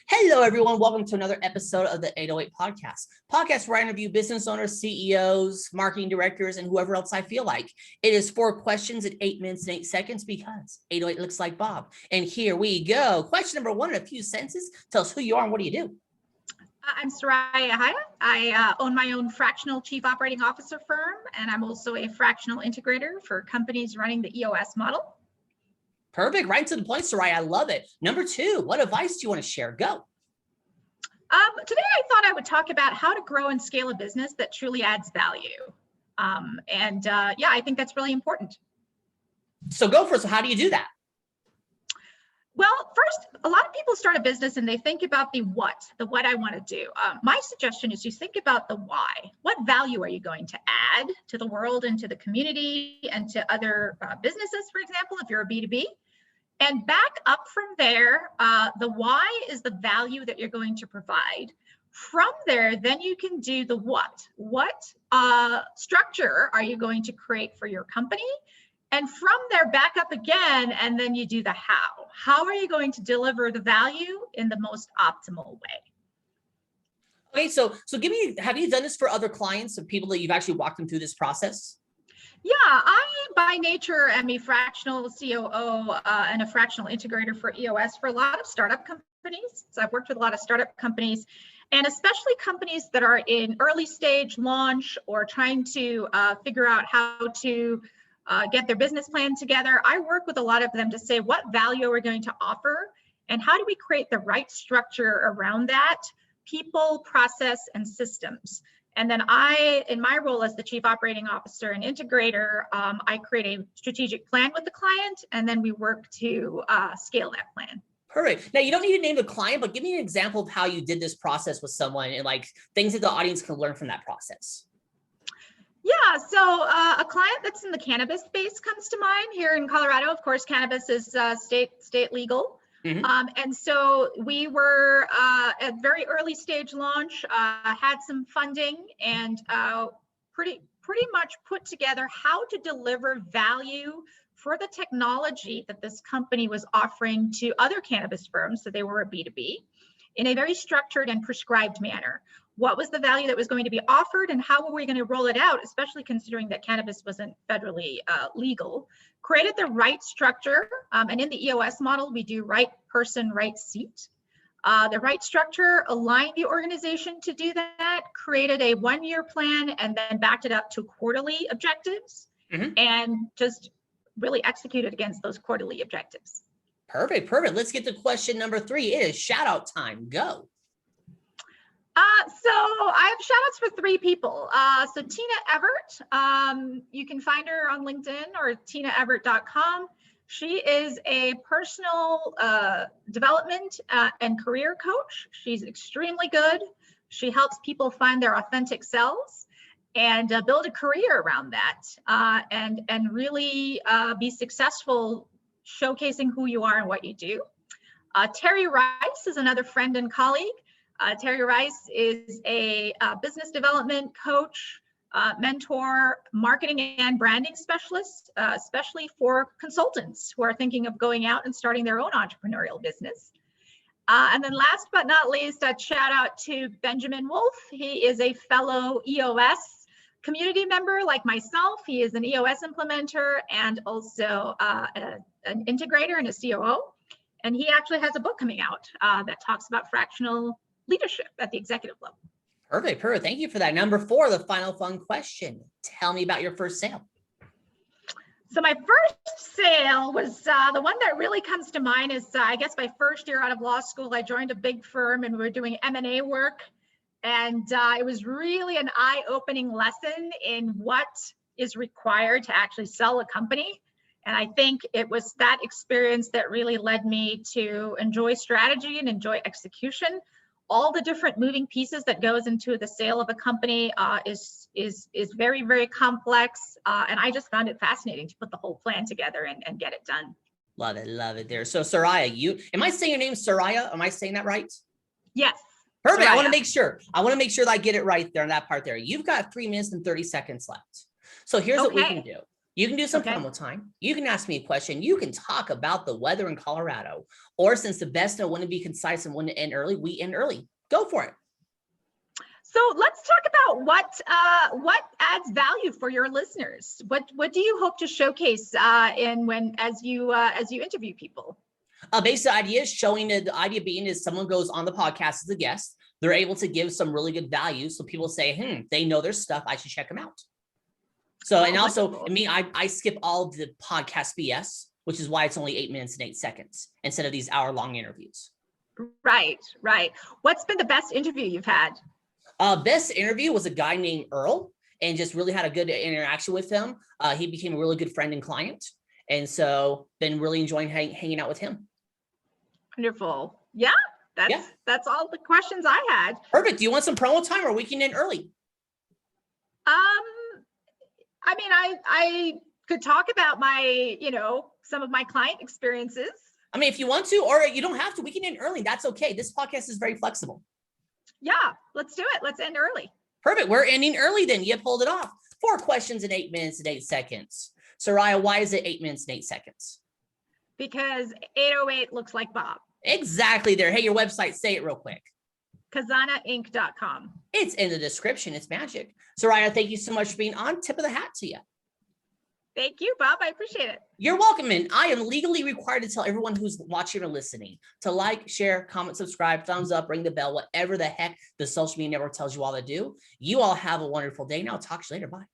Hello, everyone. Welcome to another episode of the 808 podcast where I interview business owners, CEOs, marketing directors, and whoever else I feel like. It is 4 questions at 8 minutes and 8 seconds because 808 looks like Bob. And here we go. Question number 1 in a few sentences. Tell us who you are and what do you do? I'm Suraya Yahaya. I own my own fractional chief operating officer firm, and I'm also a fractional integrator for companies running the EOS model. Perfect. Right to the point, Suraya. I love it. Number 2, what advice do you want to share? Go. Today, I thought I would talk about how to grow and scale a business that truly adds value. I think that's really important. So go for it. So how do you do that? Well, first, a lot of people start a business and they think about the what I want to do. My suggestion is you think about the why. What value are you going to add to the world and to the community and to other businesses, for example, if you're a B2B? And back up from there, the why is the value that you're going to provide. From there, then you can do the what. What structure are you going to create for your company? And from there, back up again, and then you do the how. How are you going to deliver the value in the most optimal way? Okay, so give me, have you done this for other clients and people that you've actually walked them through this process? Yeah, I, by nature, am a fractional COO and a fractional integrator for EOS for a lot of startup companies. So I've worked with a lot of startup companies, and especially companies that are in early stage launch or trying to figure out how to get their business plan together. I work with a lot of them to say, what value are we going to offer? And how do we create the right structure around that? People, process, and systems. And then I, in my role as the chief operating officer and integrator, I create a strategic plan with the client, and then we work to scale that plan. Perfect. Now, you don't need to name the client, but give me an example of how you did this process with someone and like things that the audience can learn from that process. Yeah, so a client that's in the cannabis space comes to mind here in Colorado. Of course, cannabis is state legal. Mm-hmm. And so we were at very early stage launch, had some funding, and pretty much put together how to deliver value for the technology that this company was offering to other cannabis firms. So they were a B2B in a very structured and prescribed manner. What was the value that was going to be offered and how were we going to roll it out, especially considering that cannabis wasn't federally legal? Created the right structure, and in the EOS model, we do right person, right seat. The right structure aligned the organization to do that, created a 1-year plan, and then backed it up to quarterly objectives, mm-hmm. and just really executed against those quarterly objectives. Perfect. Let's get to question number 3. It is shout out time. Go. So I have shout outs for 3 people. So Tina Everett, you can find her on LinkedIn or tinaeverett.com. She is a personal development and career coach. She's extremely good. She helps people find their authentic selves and build a career around that, and really be successful showcasing who you are and what you do. Terry Rice is another friend and colleague. Terry Rice is a business development coach, mentor, marketing and branding specialist, especially for consultants who are thinking of going out and starting their own entrepreneurial business. And then last but not least, a shout out to Benjamin Wolf. He is a fellow EOS community member like myself. He is an EOS implementer and also an integrator and a COO. And he actually has a book coming out that talks about fractional leadership at the executive level. Perfect. Thank you for that. Number 4, the final fun question. Tell me about your first sale. So my first sale was the one that really comes to mind is, I guess, my first year out of law school. I joined a big firm and we were doing M&A work. And it was really an eye-opening lesson in what is required to actually sell a company. And I think it was that experience that really led me to enjoy strategy and enjoy execution. All the different moving pieces that goes into the sale of a company is very, very complex. And I just found it fascinating to put the whole plan together and get it done. Love it there. So Suraya, am I saying your name Suraya? Am I saying that right? Yes. Perfect. Suraya. I want to make sure that I get it right there on that part there. You've got 3 minutes and 30 seconds left. So here's what we can do. You can do some Okay. promo time. You can ask me a question. You can talk about the weather in Colorado. Or since the best know when to be concise and when to end early, we end early. Go for it. So let's talk about what adds value for your listeners. What do you hope to showcase as you interview people? Basic idea is showing the idea being is someone goes on the podcast as a guest. They're able to give some really good value. So people say, they know their stuff. I should check them out. So, and also, wonderful. I skip all of the podcast BS, which is why it's only 8 minutes and 8 seconds instead of these hour-long interviews. Right. What's been the best interview you've had? Best interview was a guy named Earl, and just really had a good interaction with him. He became a really good friend and client. And so been really enjoying hanging out with him. Wonderful. Yeah, that's all the questions I had. Perfect. Do you want some promo time, or we can end early? I mean, I could talk about my, some of my client experiences. I mean, if you want to, or you don't have to, we can end early. That's okay. This podcast is very flexible. Yeah, let's do it. Let's end early. Perfect. We're ending early then. You pulled it off. 4 questions in 8 minutes and 8 seconds. Soraya, why is it 8 minutes and 8 seconds? Because 808 looks like Bob. Exactly there. Hey, your website, say it real quick. KhazanaInc.com. It's in the description. It's magic. Soraya, thank you so much for being on. Tip of the hat to you. Thank you, Bob. I appreciate it. You're welcome. And I am legally required to tell everyone who's watching or listening to like, share, comment, subscribe, thumbs up, ring the bell, whatever the heck the social media network tells you all to do. You all have a wonderful day. Now, talk to you later. Bye.